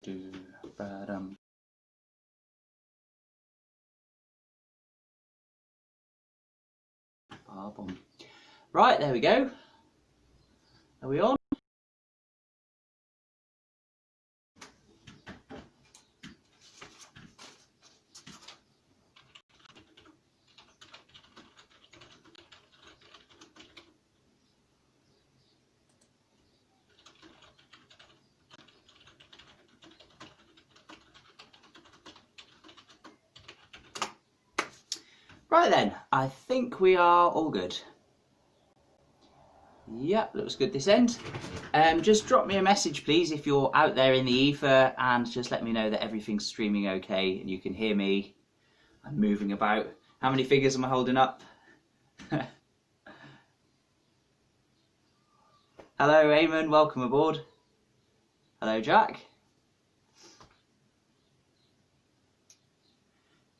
do, ba-dum. Ba-bum. Right, there we go. Are we on? Right then, I think we are all good. Yeah, looks good this end. Just drop me a message please if you're out there in the ether, and just let me know that everything's streaming okay and you can hear me. I'm moving about. How many fingers am I holding up? Hello Eamon, welcome aboard. Hello Jack.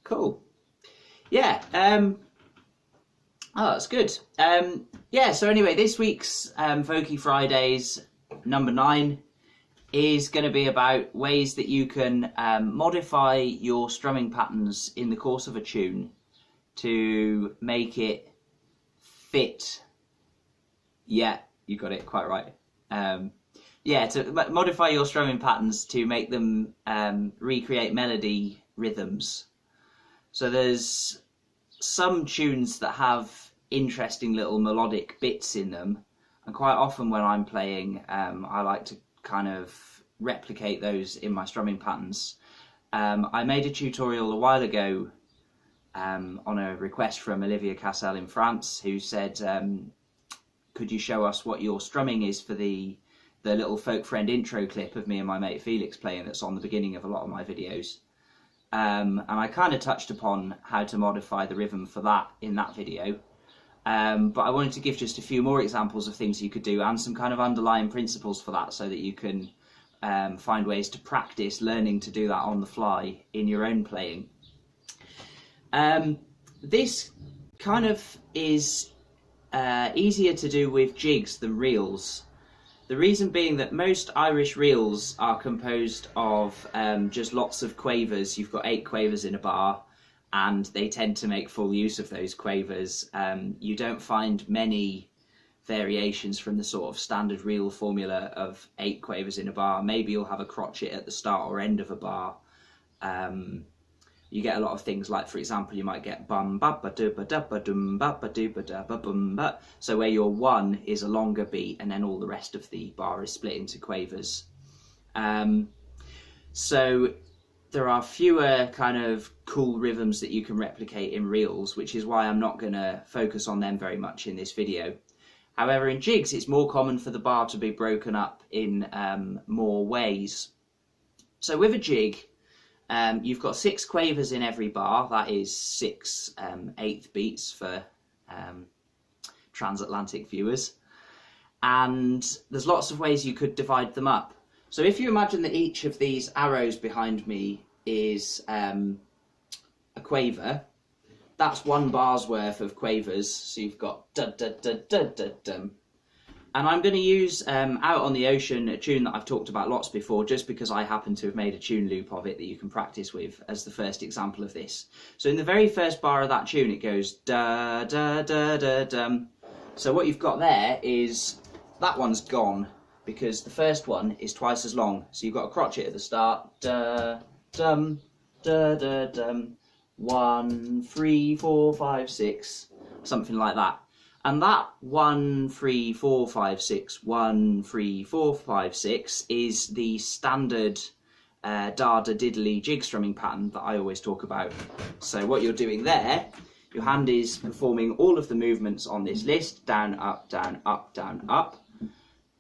Cool. Yeah, oh, that's good. Yeah, so anyway, this week's Folky Fridays number 9 is going to be about ways that you can modify your strumming patterns in the course of a tune to make it fit. Yeah, you got it quite right. Yeah, to modify your strumming patterns to make them recreate melody rhythms. So there's some tunes that have interesting little melodic bits in them, and quite often when I'm playing I like to kind of replicate those in my strumming patterns. I made a tutorial a while ago on a request from Olivia Cassel in France, who said, could you show us what your strumming is for the little Folk Friend intro clip of me and my mate Felix playing that's on the beginning of a lot of my videos. And I kind of touched upon how to modify the rhythm for that in that video. But I wanted to give just a few more examples of things you could do and some kind of underlying principles for that, so that you can find ways to practice learning to do that on the fly in your own playing. This kind of is easier to do with jigs than reels. The reason being that most Irish reels are composed of just lots of quavers. You've got 8 quavers in a bar, and they tend to make full use of those quavers. You don't find many variations from the sort of standard reel formula of 8 quavers in a bar. Maybe you'll have a crotchet at the start or end of a bar. You get a lot of things like, for example, you might get bum ba ba do ba da ba dum ba ba do ba da ba bum ba. So where your 1 is a longer beat, and then all the rest of the bar is split into quavers. So there are fewer kind of cool rhythms that you can replicate in reels, which is why I'm not going to focus on them very much in this video. However, in jigs, it's more common for the bar to be broken up in more ways. So with a jig, you've got 6 quavers in every bar. That is 6 1/8 beats for transatlantic viewers. And there's lots of ways you could divide them up. So if you imagine that each of these arrows behind me is a quaver, that's 1 bar's worth of quavers. So you've got da da da da da dum. And I'm going to use Out on the Ocean, a tune that I've talked about lots before, just because I happen to have made a tune loop of it that you can practice with as the first example of this. So in the very first bar of that tune, it goes da da da da dum. So what you've got there is, that one's gone, because the first one is twice as long. So you've got a crotchet at the start, da dum da da dum, 1 3 4 5 6, something like that. And that 1 3 4 5 6 1 3 4 5 6 is the standard da da diddly jig strumming pattern that I always talk about. So what you're doing there, your hand is performing all of the movements on this list, down up down up down up,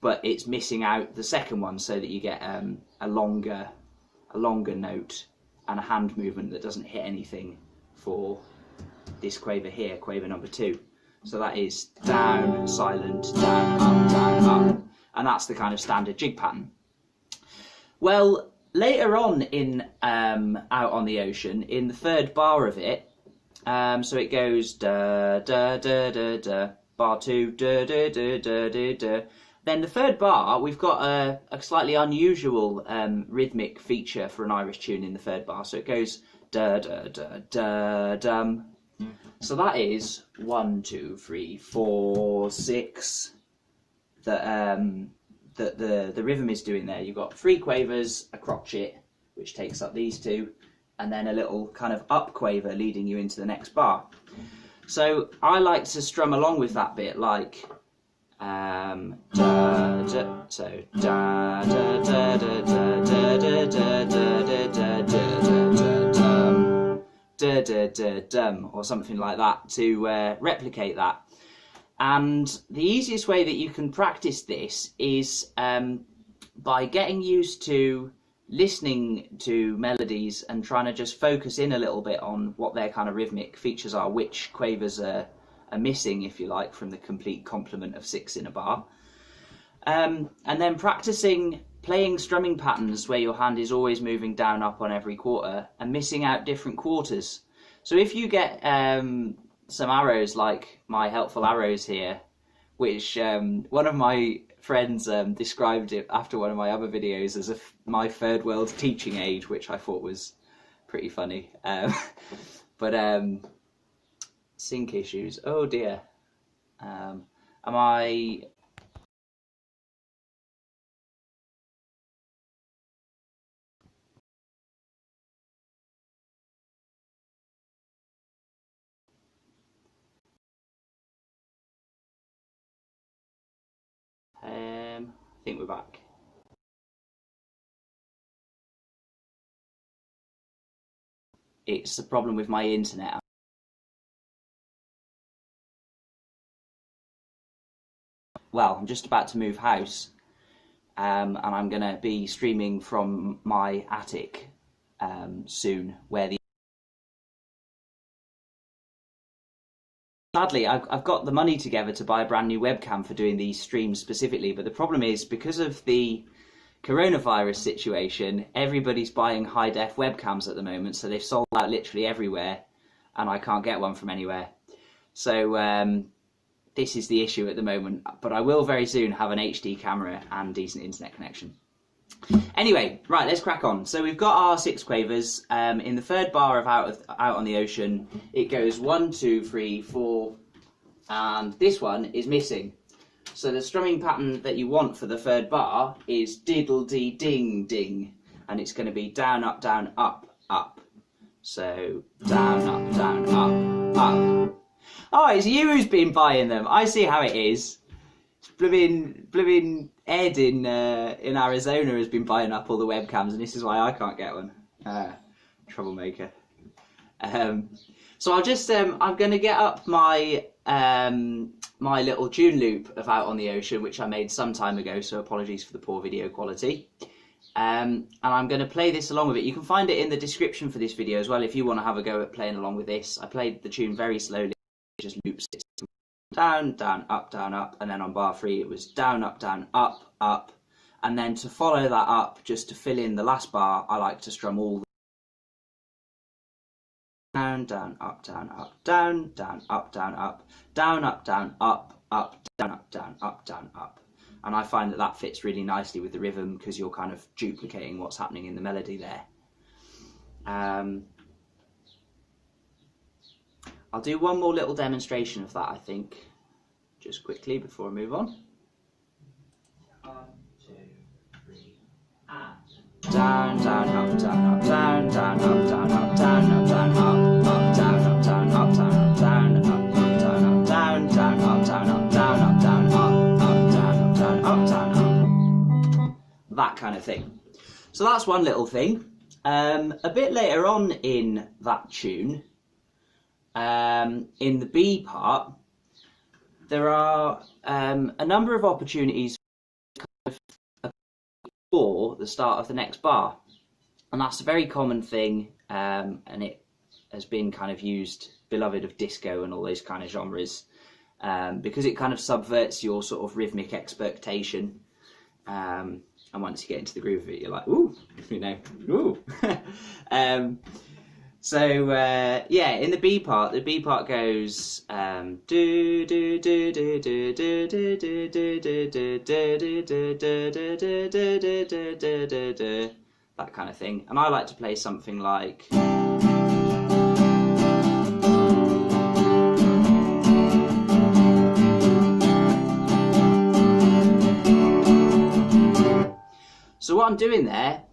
but it's missing out the second one, so that you get a longer note and a hand movement that doesn't hit anything for this quaver here, quaver number 2. So that is down, silent, down, up, and that's the kind of standard jig pattern. Well, later on in Out on the Ocean, in the 3rd bar of it, so it goes da da da da da, bar 2 da da da da da da, Then the third bar, we've got a slightly unusual rhythmic feature for an Irish tune in the third bar. So it goes da da da da dum. So that is 1, 2, 3, 4, 6. That the rhythm is doing there. You've got 3 quavers, a crotchet, which takes up these 2, and then a little kind of up quaver leading you into the next bar. So I like to strum along with that bit like. Da, da, so da da da da da da da da da da da da da dum, or something like that to replicate that. And the easiest way that you can practice this is by getting used to listening to melodies and trying to just focus in a little bit on what their kind of rhythmic features are, which quavers are missing, if you like, from the complete complement of 6 in a bar. And then practicing playing strumming patterns where your hand is always moving down up on every quarter and missing out different quarters. So if you get some arrows like my helpful arrows here, which one of my friends described it after one of my other videos as my third world teaching aid, which I thought was pretty funny. Sync issues. Oh dear. Am I? I think we're back. It's a problem with my internet. Well, I'm just about to move house, and I'm going to be streaming from my attic soon, where the... Sadly, I've got the money together to buy a brand new webcam for doing these streams specifically, but the problem is, because of the coronavirus situation, everybody's buying high-def webcams at the moment, so they've sold out literally everywhere, and I can't get one from anywhere. So this is the issue at the moment, but I will very soon have an HD camera and decent internet connection. Anyway, right, let's crack on. So we've got our 6 quavers. In the third bar of Out on the Ocean, it goes 1, 2, 3, 4, and this one is missing. So the strumming pattern that you want for the third bar is diddle-dee-ding-ding, and it's going to be down, up, up. So down, up, up. Oh, it's you who's been buying them. I see how it is. Blooming Ed in Arizona has been buying up all the webcams, and this is why I can't get one. Troublemaker. So I'll just I'm going to get up my my little tune loop of Out on the Ocean, which I made some time ago. So apologies for the poor video quality. And I'm going to play this along with it. You can find it in the description for this video as well if you want to have a go at playing along with this. I played the tune very slowly. It just loops it. Down, up, and then on bar 3 it was down, up, and then to follow that up, just to fill in the last bar, I like to strum all the down, up, down, up, down, up, down, up, down, up, down, up, down, up, down, up. And I find that fits really nicely with the rhythm because you're kind of duplicating what's happening in the melody there. I'll do one more little demonstration of that, I think, just quickly before I move on. 1, 2, 3, and down, up, down, up, down, up, down, up, down, up, down, up, down, up, down, up, down, up, down, up, down, up, down, up, down, up, down, down, up, down, up, down, up, down, up, down, up, down, up, down, up. That kind of thing. So that's one little thing. A bit later on in that tune, in the B part, there are a number of opportunities before the start of the next bar, and that's a very common thing, and it has been kind of beloved of disco and all those kind of genres, because it kind of subverts your sort of rhythmic expectation, and once you get into the groove of it, you're like, ooh, you know, ooh. So yeah, in the B part goes do do do do do do do do do do do do do, that kind of thing. And I like to play something like. So what I'm doing there,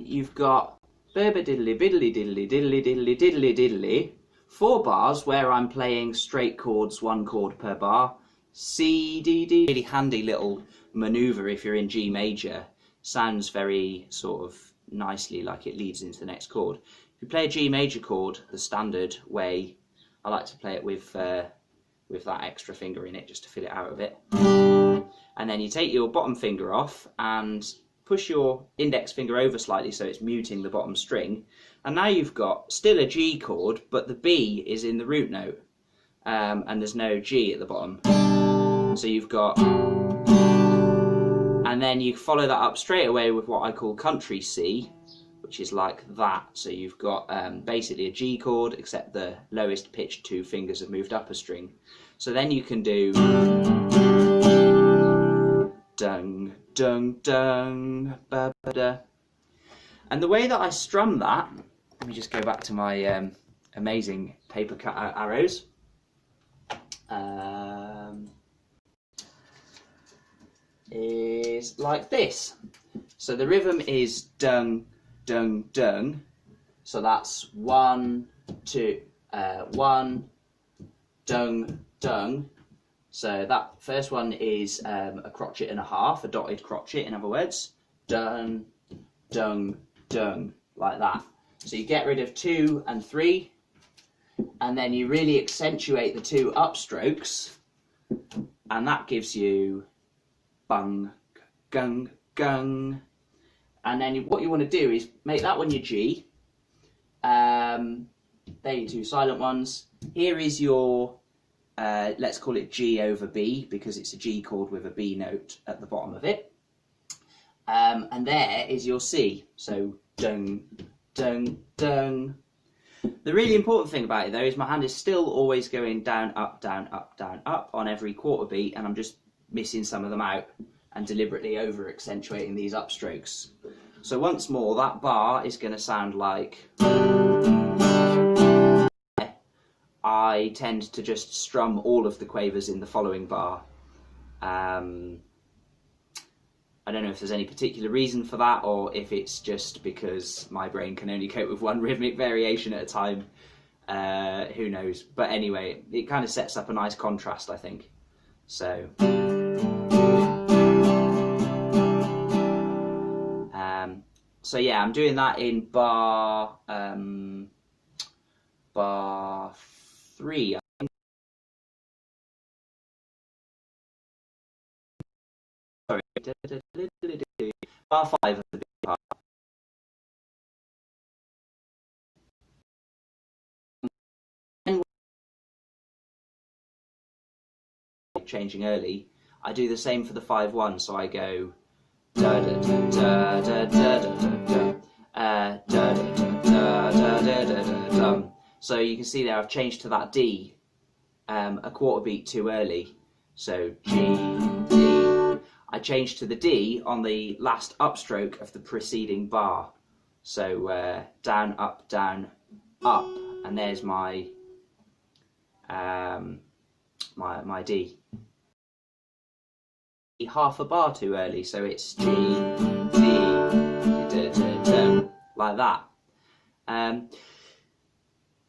you've got diddly diddly diddly diddly diddly diddly diddly, 4 bars where I'm playing straight chords, 1 chord per bar. C, D, D. Really handy little manoeuvre if you're in G major. Sounds very sort of nicely like it leads into the next chord. If you play a G major chord, the standard way, I like to play it with that extra finger in it just to fill it out a bit. And then you take your bottom finger off and push your index finger over slightly so it's muting the bottom string, and now you've got still a G chord, but the B is in the root note, and there's no G at the bottom. So you've got, and then you follow that up straight away with what I call country C, which is like that. So you've got basically a G chord, except the lowest pitched 2 fingers have moved up a string. So then you can do dung, dung, dung, ba, ba, da. And the way that I strum that, let me just go back to my amazing paper cut out arrows. Is like this. So the rhythm is dung, dung, dung. So that's 1, 2, 1, dung, dung. So that first one is a crotchet and a half, a dotted crotchet in other words. Dung, dung, dung, like that. So you get rid of 2 and 3, and then you really accentuate the 2 upstrokes, and that gives you bung, gung, gung. And then what you want to do is make that one your G. There are your 2 silent ones. Here is your let's call it G over B, because it's a G chord with a B note at the bottom of it. And there is your C. So dung, dung, dung. The really important thing about it though is my hand is still always going down, up, down, up, down, up on every quarter beat, and I'm just missing some of them out and deliberately over accentuating these upstrokes. So once more, that bar is going to sound like. I tend to just strum all of the quavers in the following bar. I don't know if there's any particular reason for that, or if it's just because my brain can only cope with one rhythmic variation at a time. Who knows? But anyway, it kind of sets up a nice contrast, I think. So yeah, I'm doing that in bar 3. Sorry, bar 5 of the big part. Changing early, I do the same for the 5/1. So I go da da da da da da da da da da da da. So you can see there I've changed to that D a quarter beat too early. So G, D. I changed to the D on the last upstroke of the preceding bar. So down, up, and there's my my D. Half a bar too early, so it's G, D, like that.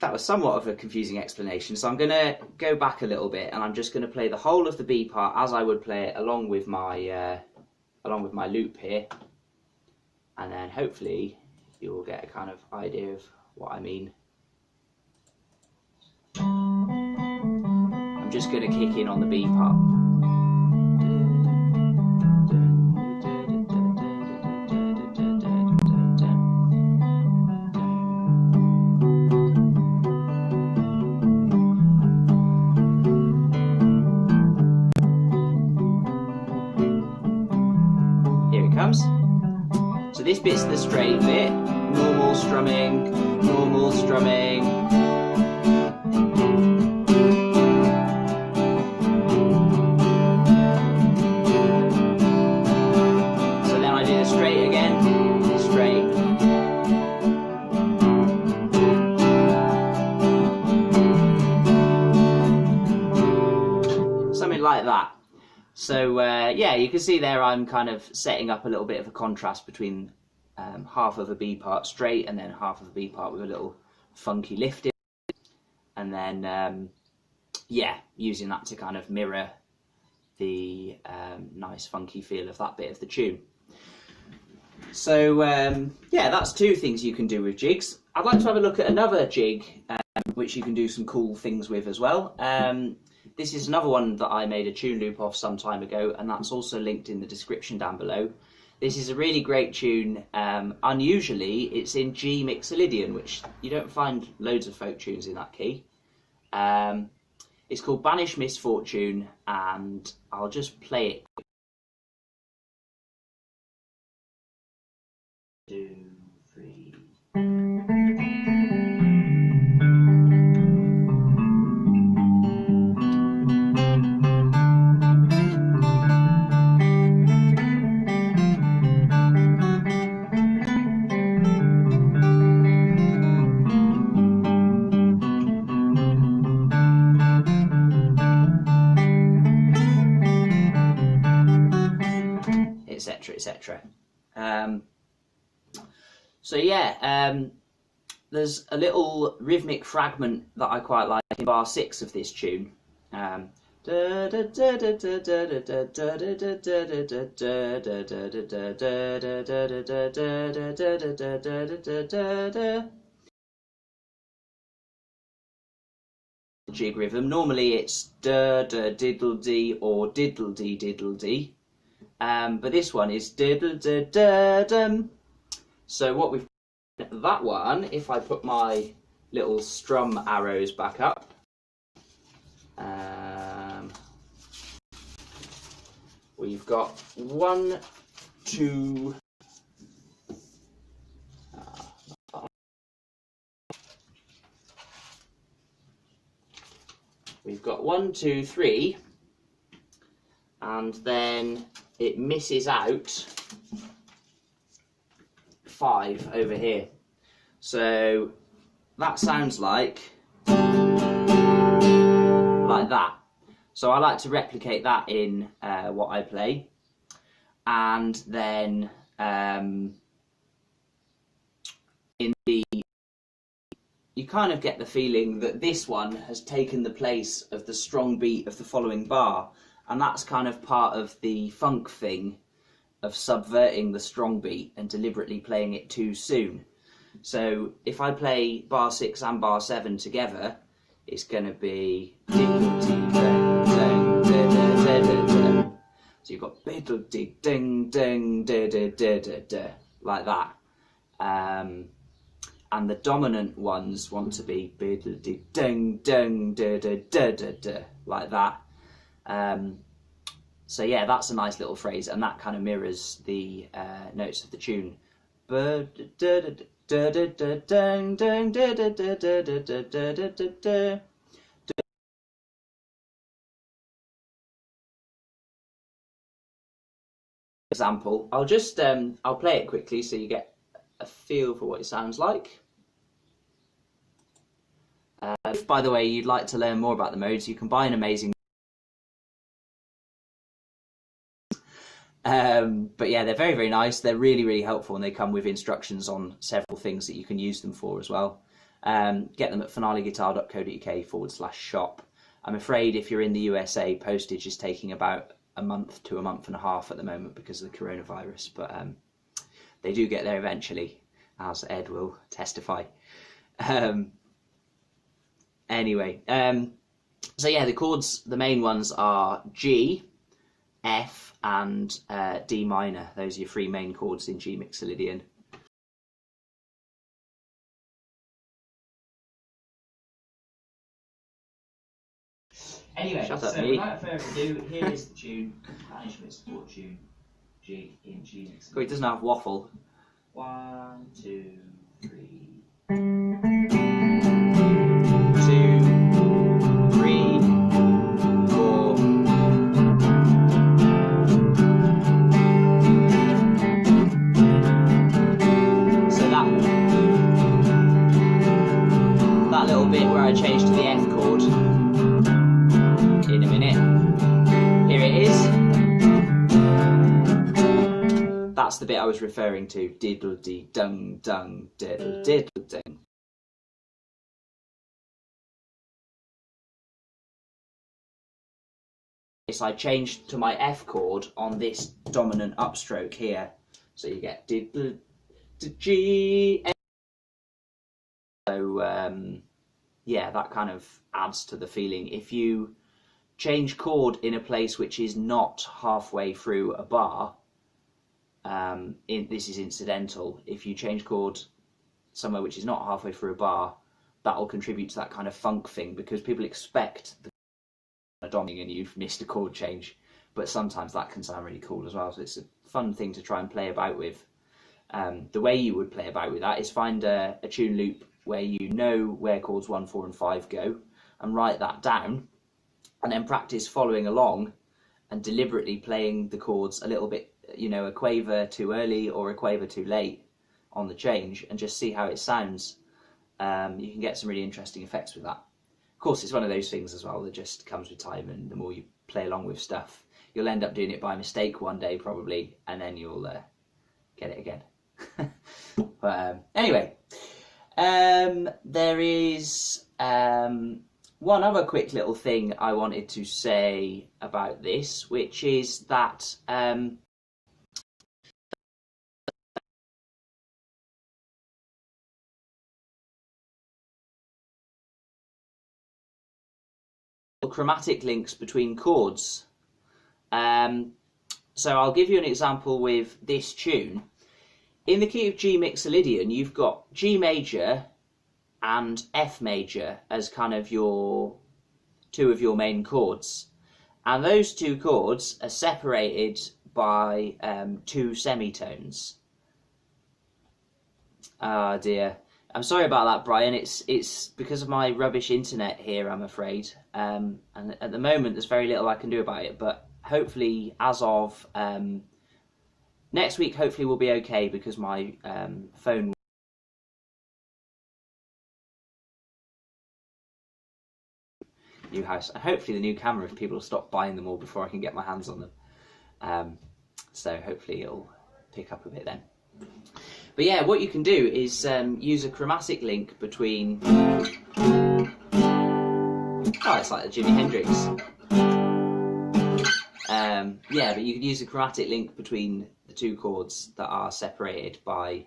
That was somewhat of a confusing explanation, so I'm going to go back a little bit, and I'm just going to play the whole of the B part as I would play it along with my loop here, and then hopefully you will get a kind of idea of what I mean. I'm just going to kick in on the B part. So this bit's the straight bit, normal strumming, normal strumming. So then I do the straight again, straight. Something like that. So yeah, you can see there I'm kind of setting up a little bit of a contrast between half of a B part straight and then half of a B part with a little funky lift in, and then yeah, using that to kind of mirror the nice funky feel of that bit of the tune. So yeah, that's two things you can do with jigs. I'd like to have a look at another jig which you can do some cool things with as well. This is another one that I made a tune loop of some time ago, and that's also linked in the description down below. This is a really great tune. Unusually, it's in G Mixolydian, which you don't find loads of folk tunes in that key. It's called Banish Misfortune, and I'll just play it. 2, 3. Etc, etc. So yeah, there's a little rhythmic fragment that I quite like in bar 6 of this tune. Jig rhythm. Normally it's da da diddle dee or diddle dee diddle dee. But this one is diddle da da dum. So what we've that one, if I put my little strum arrows back up, we've got 1, 2. We've got 1, 2, 3, and then it misses out 5 over here. So that sounds like that. So I like to replicate that in what I play, and then in the you kind of get the feeling that this one has taken the place of the strong beat of the following bar, and that's kind of part of the funk thing of subverting the strong beat and deliberately playing it too soon. So if I play bar 6 and bar 7 together, it's going to be so you've got biddle dee ding ding da da da da da like that. And the dominant ones want to be biddle dee ding ding da da da da da like that. So yeah, that's a nice little phrase, and that kind of mirrors the notes of the tune. Example, I'll just I'll play it quickly so you get a feel for what it sounds like. If, by the way, you'd like to learn more about the modes, you can buy an amazing but yeah, they're very, very nice. They're really, really helpful, and they come with instructions on several things that you can use them for as well. Get them at finaleguitar.co.uk/shop. I'm afraid if you're in the USA, postage is taking about a month to a month and a half at the moment because of the coronavirus, but they do get there eventually, as Ed will testify. Anyway, so yeah, the chords, the main ones are G, F and D minor. Those are your 3 main chords in G Mixolydian. Anyway, shut up, so without further ado, here is the tune, Banish Misfortune, G in G Mixolydian. Oh, it doesn't have waffle. 1, 2. 3, 2, 3, 4. So that little bit where I changed to the F chord, in a minute. Here it is. That's the bit I was referring to. Diddle dee dung dung diddle diddle dung. I changed to my F chord on this dominant upstroke here, so you get diddle G. So yeah, that kind of adds to the feeling. If you change chord in a place which is not halfway through a bar, this is incidental. If you change chord somewhere which is not halfway through a bar, that will contribute to that kind of funk thing, because people expect the doming and you've missed a chord change, but sometimes that can sound really cool as well. So it's a fun thing to try and play about with. The way you would play about with that is find a tune loop where you know where chords 1, 4 and 5 go, and write that down, and then practice following along and deliberately playing the chords a little bit, you know, a quaver too early or a quaver too late on the change, and just see how it sounds. You can get some really interesting effects with that. Of course, it's one of those things as well that just comes with time, and the more you play along with stuff, you'll end up doing it by mistake one day probably, and then you'll get it again. But anyway, there is one other quick little thing I wanted to say about this, which is that chromatic links between chords. So I'll give you an example with this tune. In the key of G Mixolydian, you've got G major and F major as kind of your two of your main chords, and those two chords are separated by two semitones. Ah dear, I'm sorry about that, Brian. It's because of my rubbish internet here, I'm afraid, and at the moment there's very little I can do about it, but hopefully as of next week, hopefully we'll be okay, because my phone new house, and hopefully the new camera, if people will stop buying them all before I can get my hands on them. So hopefully it'll pick up a bit then. But yeah, what you can do is use a chromatic link between... Oh, it's like the Jimi Hendrix. Yeah, but you could use a chromatic link between the two chords that are separated by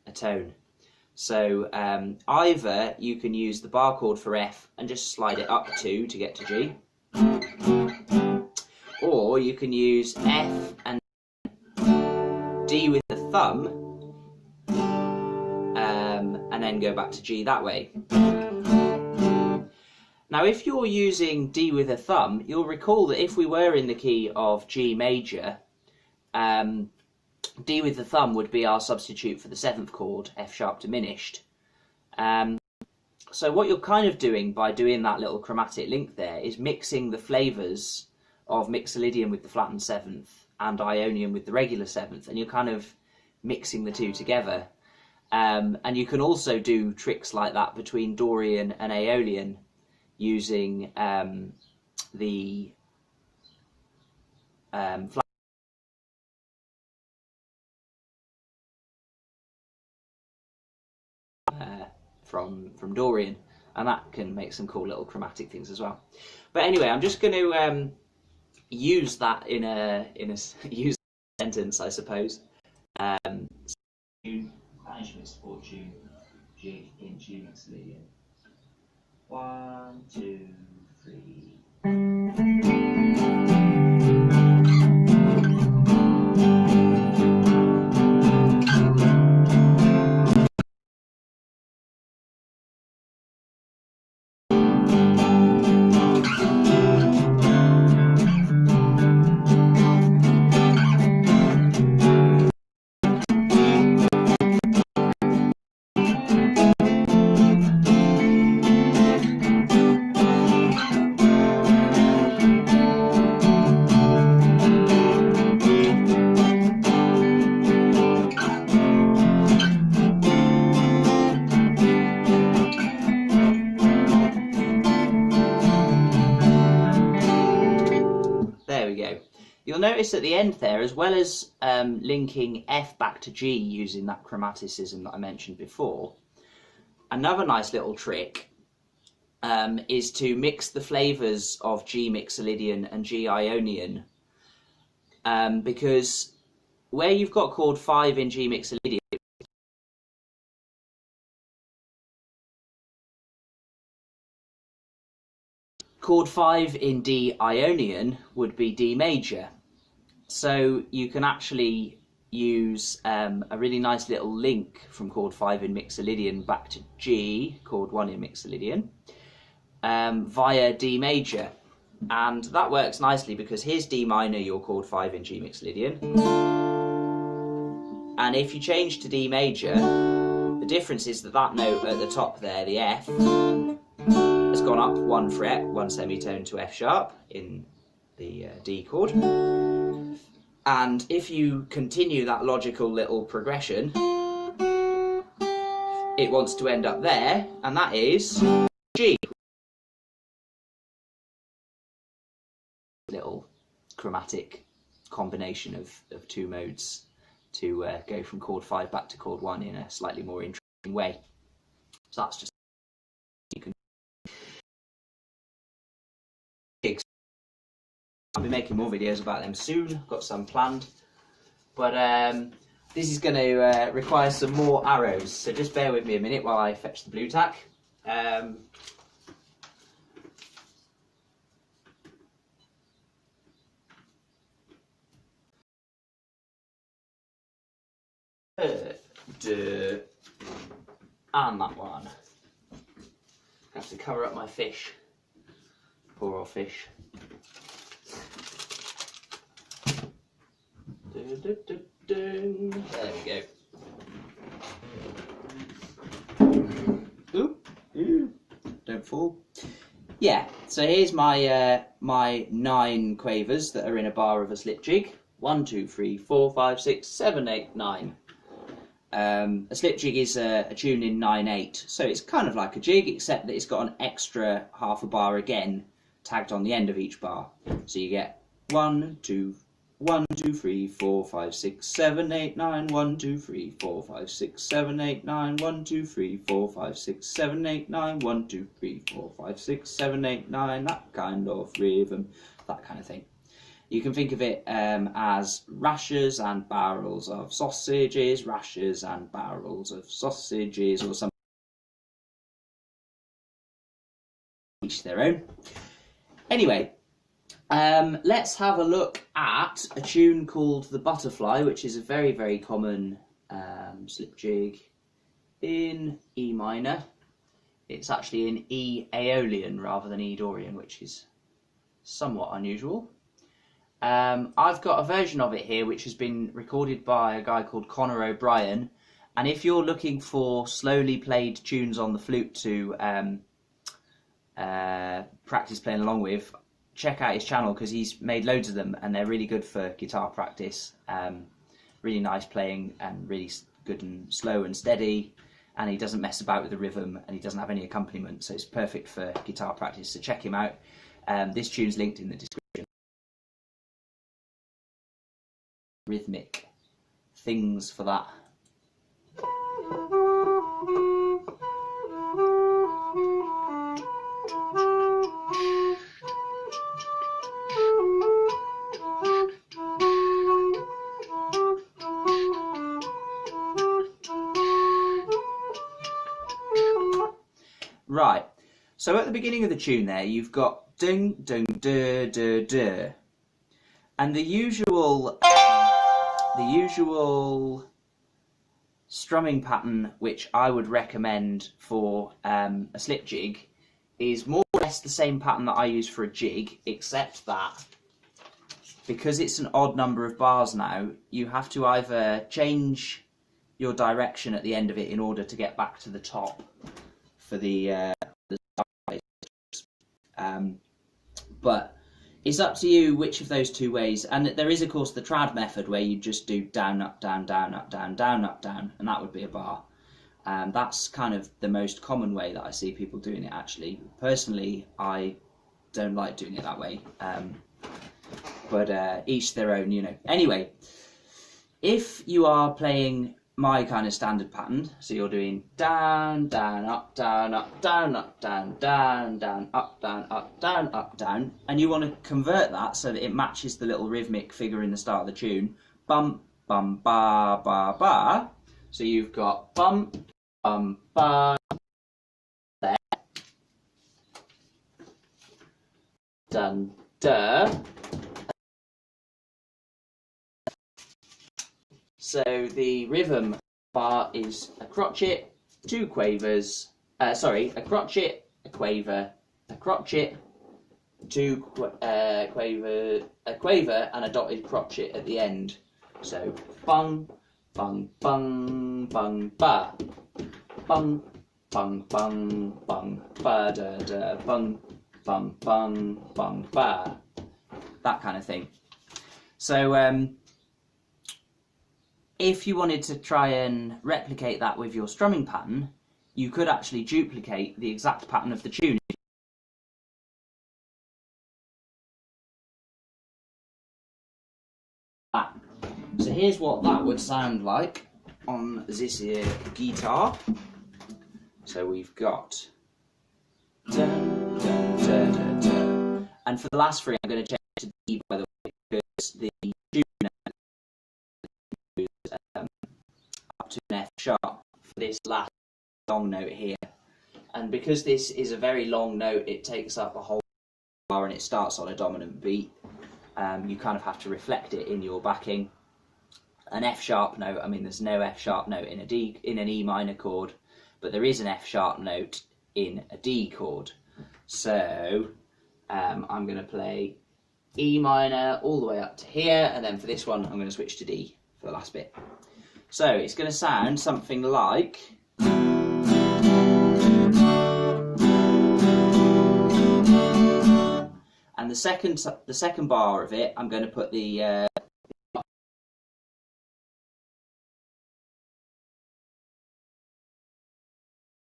a tone. So either you can use the bar chord for F and just slide it up 2 to get to G, or you can use F and D with the thumb and then go back to G that way. Now if you're using D with a thumb, you'll recall that if we were in the key of G major, D with the thumb would be our substitute for the 7th chord, F sharp diminished. So what you're kind of doing by doing that little chromatic link there is mixing the flavours of Mixolydian with the flattened 7th and Ionian with the regular 7th, and you're kind of mixing the two together. And you can also do tricks like that between Dorian and Aeolian using the from Dorian, and that can make some cool little chromatic things as well. But anyway, I'm just going to use that in a use sentence, I suppose. Banish Misfortune, Jig in G Mixolydian. 1, 2, 3. we go. You'll notice at the end there, as well as linking F back to G using that chromaticism that I mentioned before, another nice little trick is to mix the flavours of G Mixolydian and G Ionian, because where you've got chord 5 in G Mixolydian, chord 5 in D Ionian would be D major. So you can actually use a really nice little link from chord 5 in Mixolydian back to G, chord 1 in Mixolydian, via D major. And that works nicely because here's D minor, your chord 5 in G Mixolydian. And if you change to D major, the difference is that that note at the top there, the F, has gone up 1 fret, 1 semitone to F sharp in the D chord. And if you continue that logical little progression, it wants to end up there, and that is G. Little chromatic combination of two modes to go from chord 5 back to chord 1 in a slightly more interesting way. So that's just you can. Jigs. I'll be making more videos about them soon. I've got some planned, but this is going to require some more arrows. So just bear with me a minute while I fetch the blue tack. And that one. I have to cover up my fish. Poor old fish. There we go. Ooh, don't fall. Yeah, so here's my my 9 quavers that are in a bar of a slip jig. 1, 2, 3, 4, 5, 6, 7, 8, 9. A slip jig is a tune in 9/8, so it's kind of like a jig, except that it's got an extra half a bar again tagged on the end of each bar. So you get 1, 2, 3, 4, 5, 6, 7, 8, 9, 1, 2, 3, 4, 5, 6, 7, 8, 9, 1, 2, 3, 4, 5, 6, 7, 8, 9, 1, 2, 3, 4, 5, 6, 7, 8, 9, that kind of rhythm, that kind of thing. You can think of it as rashers and barrels of sausages, rashers and barrels of sausages, or something. Each their own. Anyway, let's have a look at a tune called The Butterfly, which is a very, very common slip jig in E minor. It's actually in E Aeolian rather than E Dorian, which is somewhat unusual. I've got a version of it here which has been recorded by a guy called Conor O'Bryan, and if you're looking for slowly played tunes on the flute to practice playing along with, check out his channel because he's made loads of them and they're really good for guitar practice. Really nice playing and really good and slow and steady, and he doesn't mess about with the rhythm and he doesn't have any accompaniment, so it's perfect for guitar practice, so check him out. This tune's linked in the description. Rhythmic things for that. Right, so at the beginning of the tune there you've got ding, ding, duh, duh, duh, and the usual strumming pattern which I would recommend for a slip jig is more or less the same pattern that I use for a jig, except that because it's an odd number of bars now, you have to either change your direction at the end of it in order to get back to the top for the but it's up to you which of those two ways, and there is of course the trad method where you just do down, up, down, down, up, down, down, up, down, and that would be a bar. That's kind of the most common way that I see people doing it actually. Personally, I don't like doing it that way, but each their own, you know. Anyway, if you are playing my kind of standard pattern, so you're doing down, down, up, down, up, down, up, down, down, down, up, down, up, down, up, down, and you want to convert that so that it matches the little rhythmic figure in the start of the tune, bum, bum, ba, ba, ba. So you've got bum, bum, ba, there, dun, duh. So the rhythm bar is a crotchet, two quavers, a crotchet, a quaver, a crotchet, two quaver, a quaver, and a dotted crotchet at the end. So bung, bung, bung, bung, ba, bung, bung, bung, bung, ba, da, da, bung, bung, bung, bung, ba. That kind of thing. So if you wanted to try and replicate that with your strumming pattern, you could actually duplicate the exact pattern of the tune. So here's what that would sound like on this here guitar. So we've got dun, dun, dun, dun, dun. And for the last three I'm going to change to D, by the way, because the tune is up to an F sharp for this last long note here. And because this is a very long note, it takes up a whole bar and it starts on a dominant beat. You kind of have to reflect it in your backing. An F sharp note, I mean there's no F sharp note in an E minor chord, but there is an F sharp note in a D chord. So I'm going to play E minor all the way up to here, and then for this one I'm going to switch to D for the last bit. So it's going to sound something like... And the second bar of it, I'm going to put the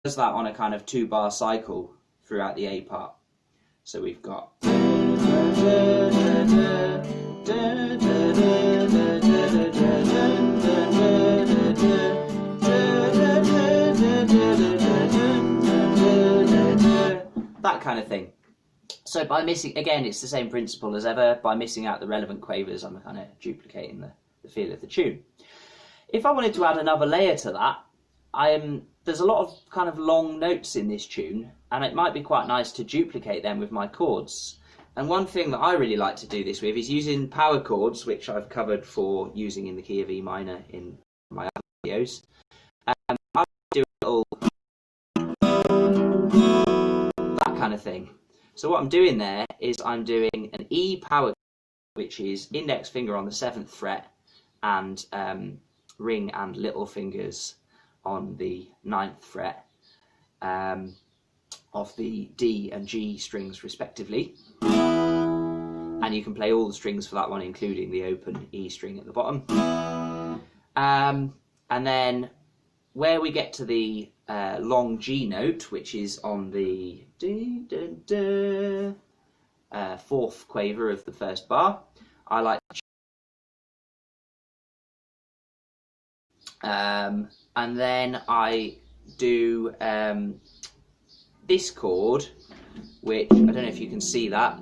does that on a kind of 2-bar cycle throughout the A part. So we've got that kind of thing. So by missing, again, it's the same principle as ever. By missing out the relevant quavers, I'm kind of duplicating the feel of the tune. If I wanted to add another layer to that, there's a lot of kind of long notes in this tune, and it might be quite nice to duplicate them with my chords. And one thing that I really like to do this with is using power chords, which I've covered for using in the key of E minor in my other videos. I do a little that kind of thing. So what I'm doing there is I'm doing an E power, which is index finger on the 7th fret and ring and little fingers on the 9th fret of the D and G strings respectively. And you can play all the strings for that one, including the open E string at the bottom. And then where we get to the long G note, which is on the 4th quaver of the first bar, I like and then I do this chord, which I don't know if you can see that.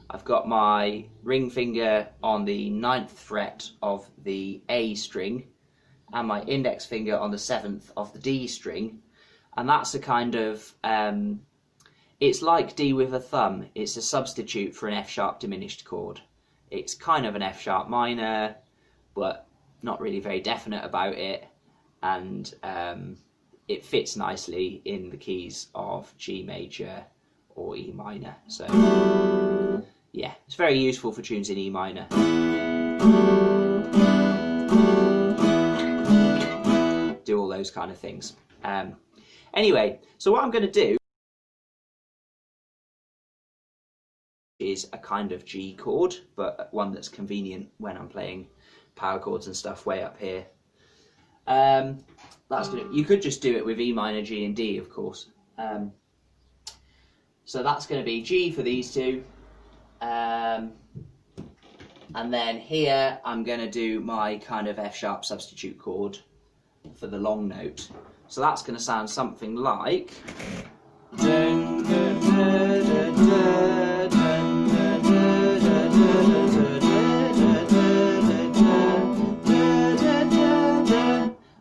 I've got my ring finger on the 9th fret of the A string and my index finger on the 7th of the D string, and that's a kind of it's like D with a thumb. It's a substitute for an F sharp diminished chord. It's kind of an F sharp minor, but not really very definite about it, and it fits nicely in the keys of G major or E minor. So yeah, it's very useful for tunes in E minor. Do all those kind of things. Anyway, so what I'm going to do is a kind of G chord, but one that's convenient when I'm playing power chords and stuff way up here. That's good. You could just do it with E minor, G and D, of course. So that's going to be G for these two, And then here I'm going to do my kind of F sharp substitute chord for the long note. So that's going to sound something like...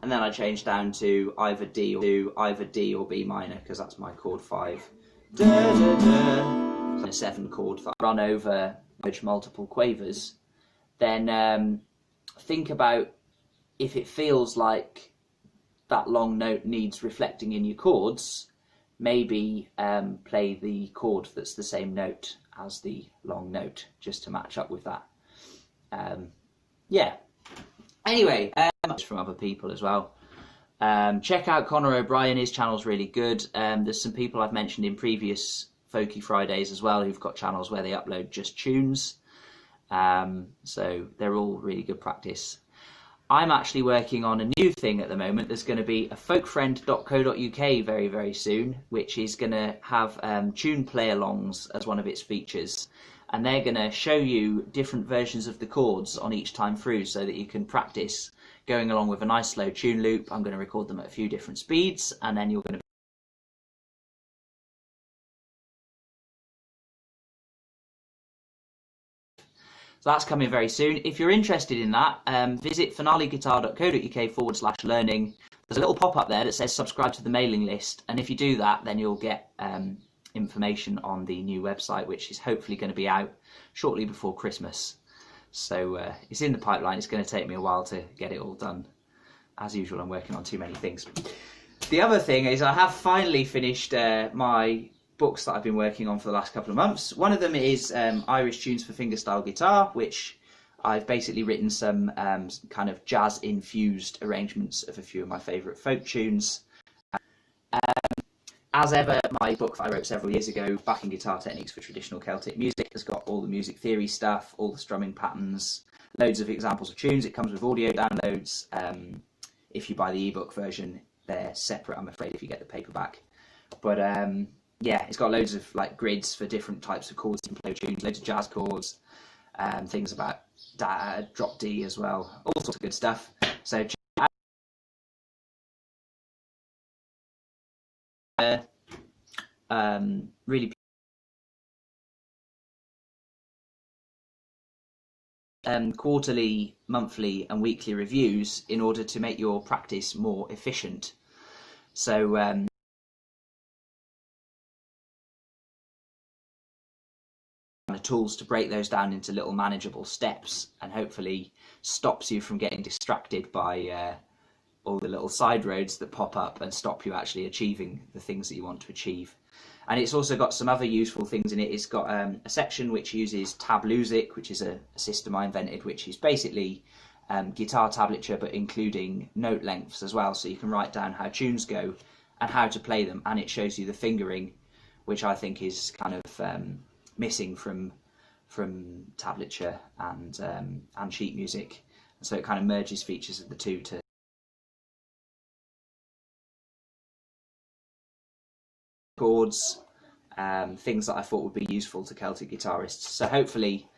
And then I change down to either D or B minor, because that's my chord 5. A 7 chord 5. Run over multiple quavers, then think about if it feels like that long note needs reflecting in your chords, maybe play the chord that's the same note as the long note, just to match up with that. Yeah. Anyway, from other people as well. Check out Conor O'Bryan, his channel's really good. There's some people I've mentioned in previous Folky Fridays as well who've got channels where they upload just tunes. So they're all really good practice. I'm actually working on a new thing at the moment. There's going to be a folkfriend.co.uk very, very soon, which is going to have tune play-alongs as one of its features. And they're going to show you different versions of the chords on each time through so that you can practice going along with a nice slow tune loop. I'm going to record them at a few different speeds, and then you're going to So that's coming very soon. If you're interested in that, visit finaleguitar.co.uk/learning. There's a little pop-up there that says subscribe to the mailing list, and if you do that, then you'll get information on the new website, which is hopefully going to be out shortly before Christmas. So it's in the pipeline. It's going to take me a while to get it all done. As usual, I'm working on too many things. The other thing is I have finally finished my books that I've been working on for the last couple of months. One of them is Irish Tunes for Fingerstyle Guitar, which I've basically written some kind of jazz-infused arrangements of a few of my favourite folk tunes. As ever, my book that I wrote several years ago, Backing Guitar Techniques for Traditional Celtic Music, has got all the music theory stuff, all the strumming patterns, loads of examples of tunes. It comes with audio downloads. If you buy the ebook version, they're separate, I'm afraid, if you get the paperback. But yeah, it's got loads of like grids for different types of chords and play tunes, loads of jazz chords, things about drop D as well, all sorts of good stuff. So really quarterly, monthly and weekly reviews in order to make your practice more efficient. So tools to break those down into little manageable steps, and hopefully stops you from getting distracted by all the little side roads that pop up and stop you actually achieving the things that you want to achieve. And it's also got some other useful things in it. It's got a section which uses Tablusic, which is a system I invented, which is basically guitar tablature but including note lengths as well, so you can write down how tunes go and how to play them, and it shows you the fingering, which I think is kind of missing from tablature and sheet music, and so it kind of merges features of the two to chords, things that I thought would be useful to Celtic guitarists. So hopefully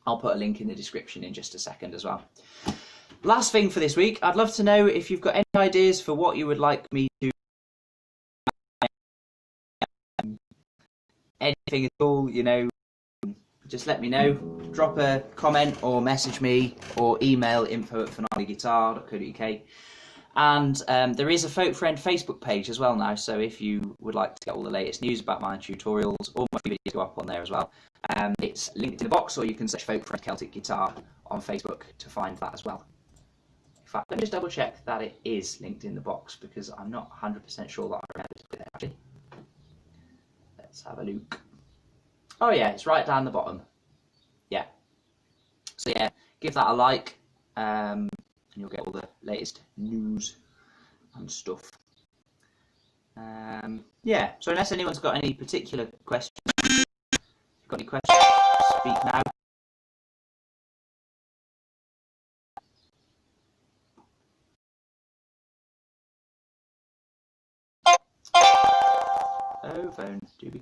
I'll put a link in the description in just a second as well. Last thing for this week, I'd love to know if you've got any ideas for what you would like me to anything at all, you know, just let me know. Drop a comment or message me or email info@finaleguitar.co.uk. And there is a Folk Friend Facebook page as well now, so if you would like to get all the latest news about my tutorials, all my videos go up on there as well. It's linked in the box, or you can search Folk Friend Celtic Guitar on Facebook to find that as well. In fact, let me just double check that it is linked in the box, because I'm not 100% sure that I remember to put it actually. Let's have a look. Oh yeah, it's right down the bottom. Yeah. So yeah, give that a like, and you'll get all the latest news and stuff. Yeah, so unless anyone's got any particular questions, if you've got any questions, speak now. Oh, phone, do be